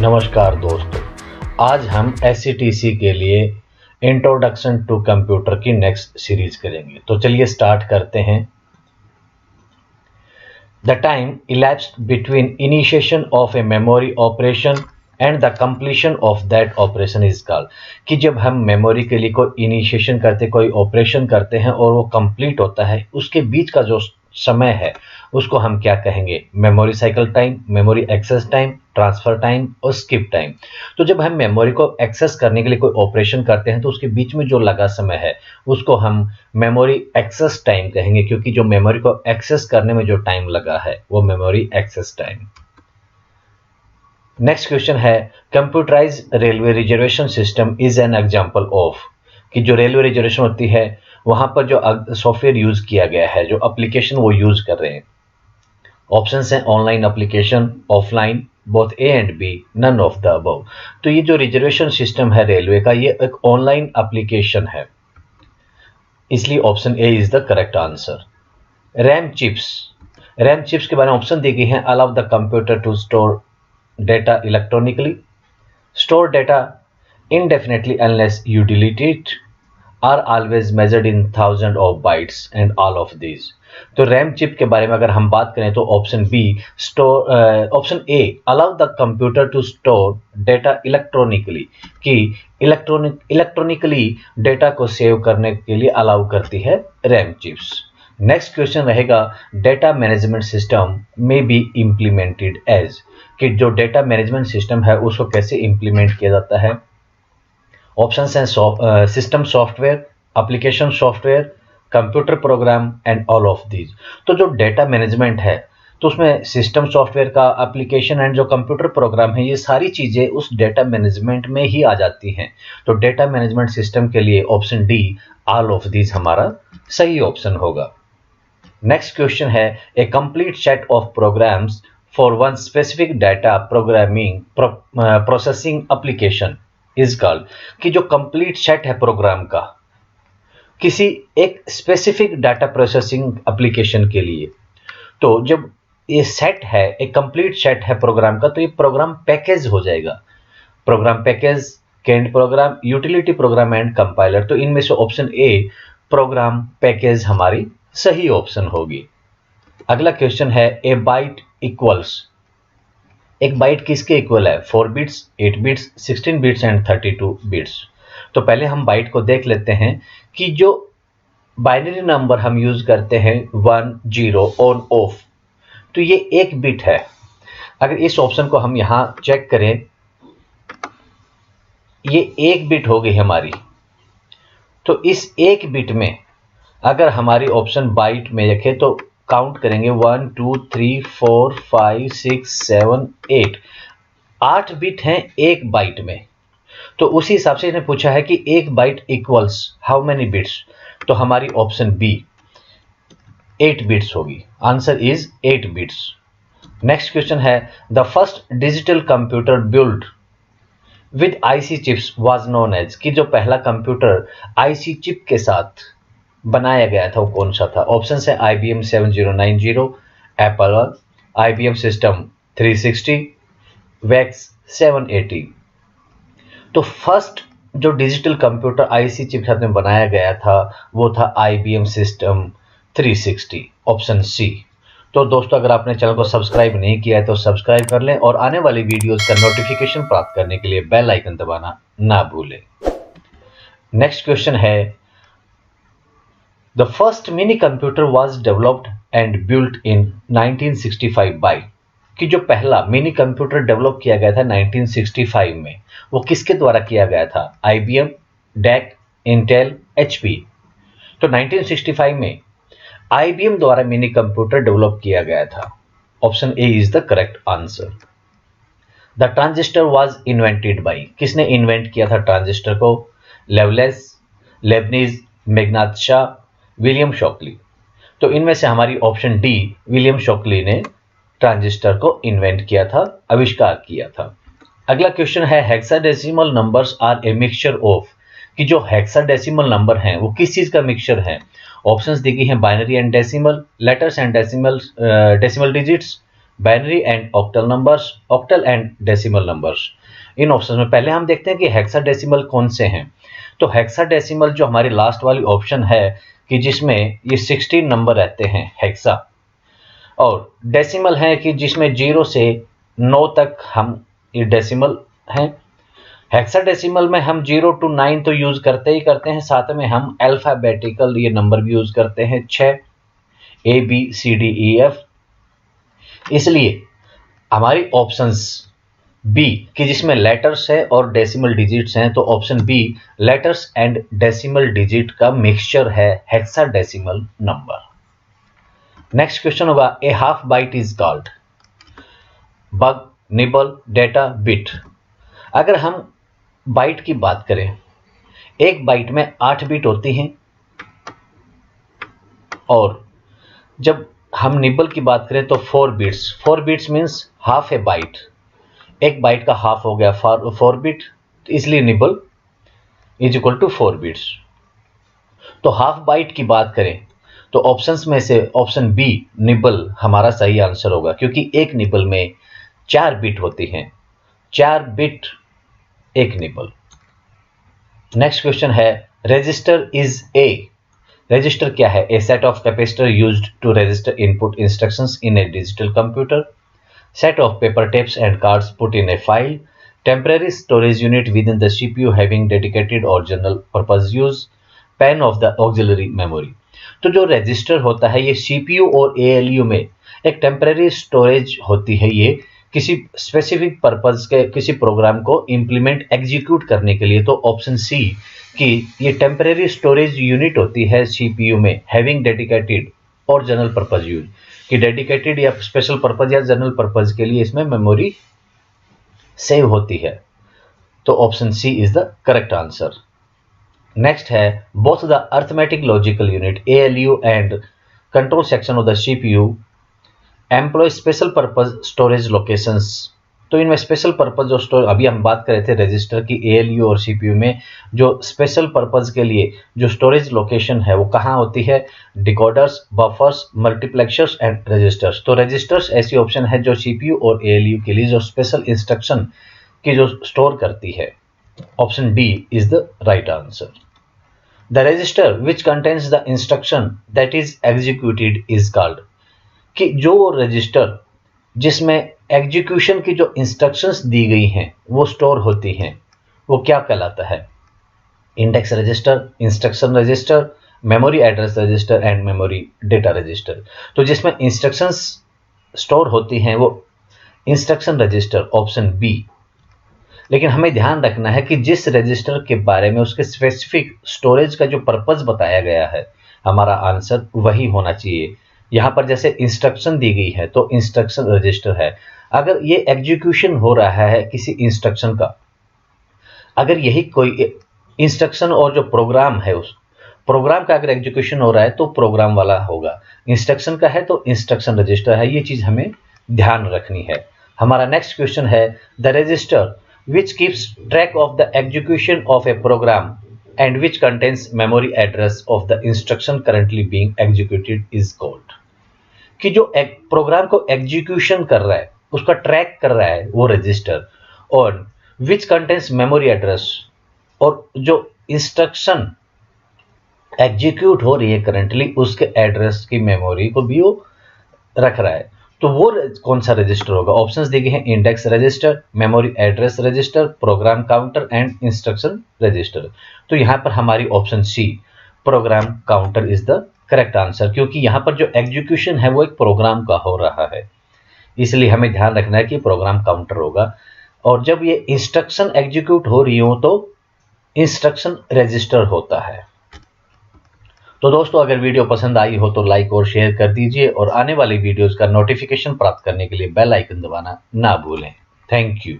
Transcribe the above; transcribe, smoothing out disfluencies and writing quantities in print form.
नमस्कार दोस्तों, आज हम SCTC के लिए इंट्रोडक्शन टू कंप्यूटर की नेक्स्ट सीरीज करेंगे। तो चलिए स्टार्ट करते हैं। The time elapsed between initiation of a memory operation and the completion of that operation is called कि जब हम मेमोरी के लिए कोई इनिशिएशन करते, कोई ऑपरेशन करते हैं और वो कंप्लीट होता है, उसके बीच का जो समय है उसको हम क्या कहेंगे? Memory cycle time, memory access time, transfer time और स्किप टाइम। तो जब हम मेमोरी को एक्सेस करने के लिए कोई ऑपरेशन करते हैं तो उसके बीच में जो लगा समय है उसको हम मेमोरी एक्सेस टाइम कहेंगे, क्योंकि जो मेमोरी को एक्सेस करने में जो टाइम लगा है वो memory access time. Next question है, computerize railway reservation system is an example of कि जो रेलवे रिजर्वेशन होती है वहां पर जो सॉफ्टवेयर यूज किया गया है, जो एप्लीकेशन वो यूज कर रहे हैं। ऑप्शंस हैं online application, offline, both A and B, none of the above. तो ये जो रिजर्वेशन सिस्टम है रेलवे का, ये एक ऑनलाइन एप्लीकेशन है, इसलिए option A is the correct answer. RAM chips के बारे में ऑप्शन दी गई है। Allow the computer to store data electronically, store data indefinitely unless you delete it, are always measured in thousands of bytes and all of these। तो RAM chip के बारे में अगर हम बात करें तो option B option A allow the computer to store data electronically कि इलेक्ट्रॉनिकली डेटा को सेव करने के लिए अलाउ करती है रैम चिप्स। नेक्स्ट क्वेश्चन रहेगा, डेटा मैनेजमेंट सिस्टम में बी इम्प्लीमेंटेड एज कि जो डेटा मैनेजमेंट सिस्टम है उसको कैसे इंप्लीमेंट किया जाता है। ऑप्शंस हैं system software, application software, computer program and all of these. तो जो डेटा मैनेजमेंट है तो उसमें सिस्टम सॉफ्टवेयर का, एप्लीकेशन एंड जो कंप्यूटर प्रोग्राम है, ये सारी चीज़ें उस डेटा मैनेजमेंट में ही आ जाती हैं। तो डेटा मैनेजमेंट सिस्टम के लिए option D all of these हमारा सही ऑप्शन होगा। नेक्स्ट क्वेश्चन है, a complete set of programs for one specific data programming processing application is called कि जो कंप्लीट सेट है प्रोग्राम का किसी एक स्पेसिफिक डाटा प्रोसेसिंग एप्लीकेशन के लिए, तो जब ये सेट है, एक कंप्लीट सेट है प्रोग्राम का, तो ये प्रोग्राम पैकेज हो जाएगा। Program package, canned program, utility program and compiler. तो इनमें से ऑप्शन ए प्रोग्राम पैकेज हमारी सही ऑप्शन होगी। अगला क्वेश्चन है, ए बाइट इक्वल्स, एक बाइट किसके इक्वल है? 4 bits, 8 bits, 16 bits and 32 bits. तो पहले हम बाइट को देख लेते हैं कि जो बाइनरी नंबर हम यूज करते हैं 1 0 ऑन ऑफ, तो ये 1 बिट है। अगर इस ऑप्शन को हम यहां चेक करें, ये 1 बिट हो गई हमारी। तो इस 1 बिट में अगर हमारी ऑप्शन बाइट में रखे तो काउंट करेंगे 1 2 3 4 5 6 7 8, 8 बिट हैं 1 बाइट में। तो उसी हिसाब से इन्हें पूछा है कि 1 byte equals how many bits, तो हमारी ऑप्शन बी 8 बिट्स होगी। Answer is 8 bits. Next question है, the first digital computer build with IC chips was known as कि जो पहला कंप्यूटर आईसी चिप के साथ बनाया गया था वो कौन सा था? ऑप्शन है IBM 7090, Apple, IBM system 360, VAX 780। तो फर्स्ट जो डिजिटल कंप्यूटर आईसी चिप साथ में बनाया गया था वो था IBM सिस्टम 360, ऑप्शन सी। तो दोस्तों, अगर आपने चैनल को सब्सक्राइब नहीं किया है तो सब्सक्राइब कर लें और आने वाली वीडियोस का नोटिफिकेशन प्राप्त करने के लिए बेल आइकन दबाना ना भूलें। नेक्स्ट क्वेश्चन है, The first mini computer was developed and built in 1965 by कि जो पहला मिनी कंप्यूटर डेवलप किया गया था 1965 में, वो किसके द्वारा किया गया था? IBM, DEC, Intel, HP। तो 1965 में IBM द्वारा मिनी कंप्यूटर डेवलप किया गया था। Option A is the correct answer. The transistor was invented by किसने इन्वेंट किया था ट्रांजिस्टर को? लेवलेस, लेबनीज, मैग्नात शाह, विलियम शॉकली। तो इनमें से हमारी ऑप्शन डी विलियम शॉकली ने ट्रांजिस्टर को इन्वेंट किया था, आविष्कार किया था। अगला क्वेश्चन है, hexadecimal numbers are a mixture of कि जो हेक्साडेसिमल नंबर हैं वो किस चीज का मिक्सचर है? ऑप्शंस दी गई हैं binary and decimal, letters and decimal digits, binary and octal numbers, octal and decimal numbers. In option में पहले हम देखते हैं कि हेक्साडेसिमल कौन से हैं। तो हेक्साडेसिमल जो हमारी लास्ट वाली ऑप्शन है कि जिसमें ये 16 नंबर रहते हैं हेक्सा, और डेसिमल है कि जिसमें 0 से 9 तक हम ये डेसिमल हैं। हेक्साडेसिमल में हम 0 to 9 तो यूज करते ही करते हैं, साथ में हम अल्फाबेटिकल ये नंबर भी यूज करते हैं 6 ABCDEF। इसलिए हमारी ऑप्शंस बी कि जिसमें लेटर्स है और डेसिमल डिजिट्स हैं, तो option B letters and decimal digit का मिक्सचर है हेक्साडेसिमल नंबर। नेक्स्ट क्वेश्चन होगा a half byte is called bug, nibble, data, bit. अगर हम बाइट की बात करें, एक बाइट में 8 बिट होती हैं, और जब हम निबल की बात करें तो 4 bits. 4 bits means half a byte, एक बाइट का हाफ हो गया 4 बिट, इसलिए nibble is equal to 4 bits. तो हाफ बाइट की बात करें तो ऑप्शंस में से ऑप्शन बी निबल हमारा सही आंसर होगा, क्योंकि एक निबल में 4 बिट होती हैं, 4 बिट एक निबल। नेक्स्ट क्वेश्चन है रजिस्टर इज ए। रजिस्टर क्या है? A set of capacitor used to register input instructions in a digital computer, set of paper tapes and cards put in a file, temporary storage unit within the CPU having dedicated or general purpose use, pan of the auxiliary memory। तो जो register होता है ये CPU और ALU में एक temporary storage होती है, ये किसी स्पेसिफिक पर्पज के किसी प्रोग्राम को इंप्लीमेंट एग्जीक्यूट करने के लिए। तो ऑप्शन सी कि ये टेम्परेरी स्टोरेज यूनिट होती है CPU में, हैविंग डेडिकेटेड और जनरल पर्पज यूज, कि डेडिकेटेड या स्पेशल पर्पज या जनरल पर्पज के लिए इसमें मेमोरी सेव होती है। तो option C is the correct answer. Next है both the arithmetic logical unit ALU and control section of the CPU employ special purpose storage locations. तो इनमें स्पेशल पर्पज जो स्टोर, अभी हम बात कर रहे थे रजिस्टर की ALU और CPU में जो स्पेशल पर्पज के लिए जो स्टोरेज लोकेशन है वो कहाँ होती है? Decoders, buffers, multiplexers and registers. तो रजिस्टर्स ऐसी ऑप्शन है जो CPU और ALU के लिए जो स्पेशल इंस्ट्रक्शन की जो स्टोर करती है। Option D is the right answer. The register which contains the instruction that is executed is called, कि जो रजिस्टर जिसमें एग्जीक्यूशन की जो इंस्ट्रक्शंस दी गई हैं वो स्टोर होती हैं, वो क्या कहलाता है? Index register, instruction register, memory address register and memory data register. तो जिसमें इंस्ट्रक्शंस स्टोर होती हैं वो इंस्ट्रक्शन रजिस्टर, ऑप्शन बी। लेकिन हमें ध्यान रखना है कि जिस रजिस्टर के बारे में उसके स्पेसिफिक स्टोरेज का जो पर्पज बताया गया है, हमारा आंसर वही होना चाहिए। यहाँ पर जैसे इंस्ट्रक्शन दी गई है तो इंस्ट्रक्शन रजिस्टर है। अगर ये एग्जीक्यूशन हो रहा है किसी इंस्ट्रक्शन का, अगर यही कोई इंस्ट्रक्शन और जो प्रोग्राम है उस प्रोग्राम का अगर एग्जीक्यूशन हो रहा है तो प्रोग्राम वाला होगा, इंस्ट्रक्शन का है तो इंस्ट्रक्शन रजिस्टर है। ये चीज हमें ध्यान रखनी है। हमारा नेक्स्ट क्वेश्चन है the register which keeps track of the execution of a program and which contains memory address of the instruction currently being executed is called। कि जो प्रोग्राम को एग्जीक्यूशन कर रहा है उसका ट्रैक कर रहा है वो रजिस्टर, और which contains memory address, और जो इंस्ट्रक्शन एग्जीक्यूट हो रही है करंटली उसके एड्रेस की मेमोरी को भी वो रख रहा है। तो वो कौन सा रजिस्टर होगा? ऑप्शंस दिए गए हैं index register, memory address register, program counter and instruction register. तो यहाँ पर हमारी option C program counter is the correct answer, क्योंकि यहाँ पर जो एग्जीक्यूशन है वो एक प्रोग्राम का हो रहा है, इसलिए हमें ध्यान रखना है कि प्रोग्राम काउंटर होगा। और जब ये इंस्ट्रक्शन एग्जीक्यूट हो रही हो तो इंस्ट्रक्शन रजिस्टर होता है। तो दोस्तों अगर वीडियो पसंद आई हो तो लाइक और शेयर कर दीजिए, और आने वाली वीडियोस का नोटिफिकेशन प्राप्त करने के लिए बेल आइकन दबाना ना भूलें। Thank you.